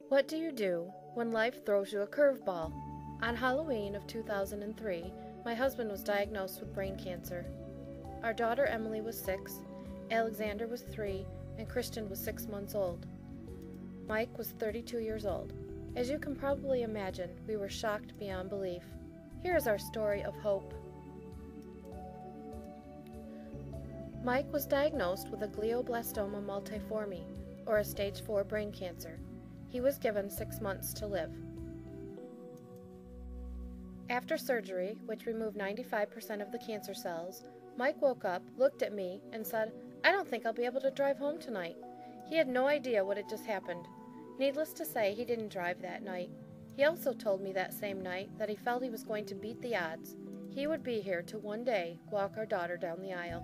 What do you do when life throws you a curveball? On Halloween of 2003, my husband was diagnosed with brain cancer. Our daughter Emily was 6, Alexander was 3, and Christian was 6 months old. Mike was 32 years old. As you can probably imagine, we were shocked beyond belief. Here is our story of hope. Mike was diagnosed with a glioblastoma multiforme, or a stage 4 brain cancer. He was given 6 months to live. After surgery, which removed 95% of the cancer cells, Mike woke up, looked at me, and said, "I don't think I'll be able to drive home tonight." He had no idea what had just happened. Needless to say, he didn't drive that night. He also told me that same night that he felt he was going to beat the odds. He would be here to one day walk our daughter down the aisle.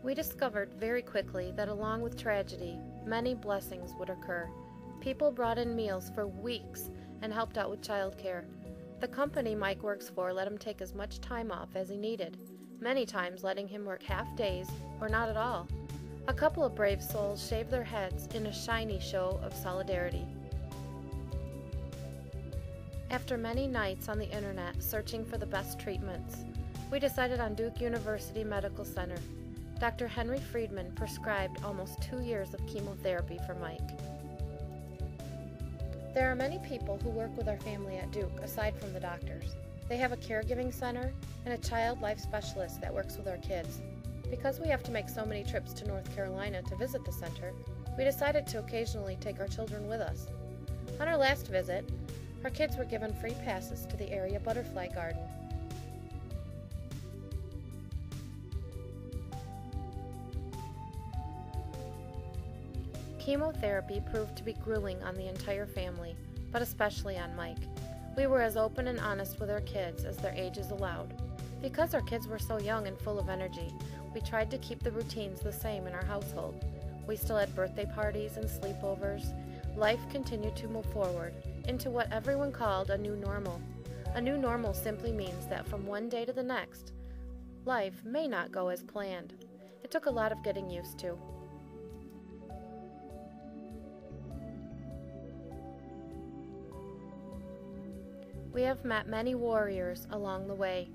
We discovered very quickly that along with tragedy, many blessings would occur. People brought in meals for weeks and helped out with childcare. The company Mike works for let him take as much time off as he needed, many times letting him work half days or not at all. A couple of brave souls shaved their heads in a shiny show of solidarity. After many nights on the internet searching for the best treatments, we decided on Duke University Medical Center. Dr. Henry Friedman prescribed almost 2 years of chemotherapy for Mike. There are many people who work with our family at Duke aside from the doctors. They have a caregiving center and a child life specialist that works with our kids. Because we have to make so many trips to North Carolina to visit the center, we decided to occasionally take our children with us. On our last visit, our kids were given free passes to the area butterfly garden. Chemotherapy proved to be grueling on the entire family, but especially on Mike. We were as open and honest with our kids as their ages allowed. Because our kids were so young and full of energy, we tried to keep the routines the same in our household. We still had birthday parties and sleepovers. Life continued to move forward into what everyone called a new normal. A new normal simply means that from one day to the next, life may not go as planned. It took a lot of getting used to. We have met many warriors along the way.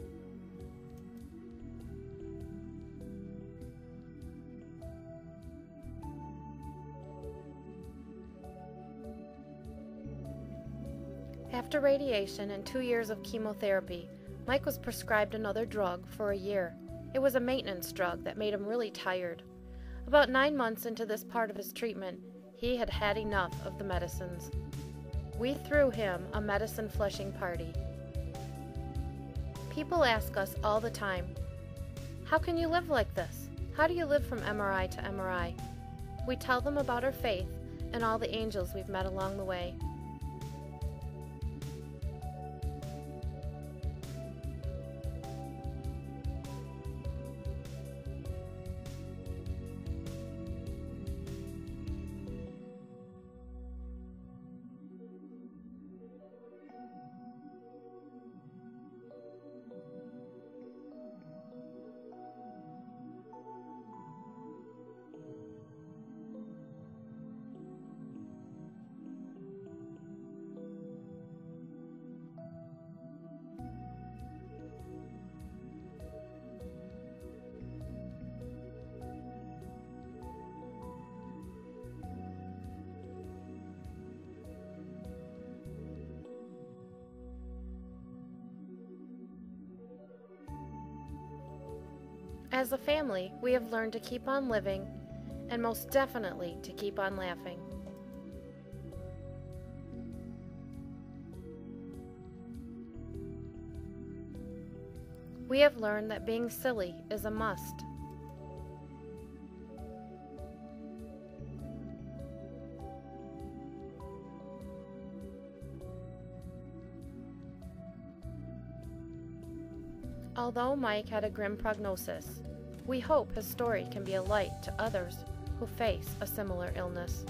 After radiation and 2 years of chemotherapy, Mike was prescribed another drug for a year. It was a maintenance drug that made him really tired. About 9 months into this part of his treatment, he had had enough of the medicines. We threw him a medicine flushing party. People ask us all the time, "How can you live like this? How do you live from MRI to MRI?" We tell them about our faith and all the angels we've met along the way. As a family, we have learned to keep on living, and most definitely to keep on laughing. We have learned that being silly is a must. Although Mike had a grim prognosis, we hope his story can be a light to others who face a similar illness.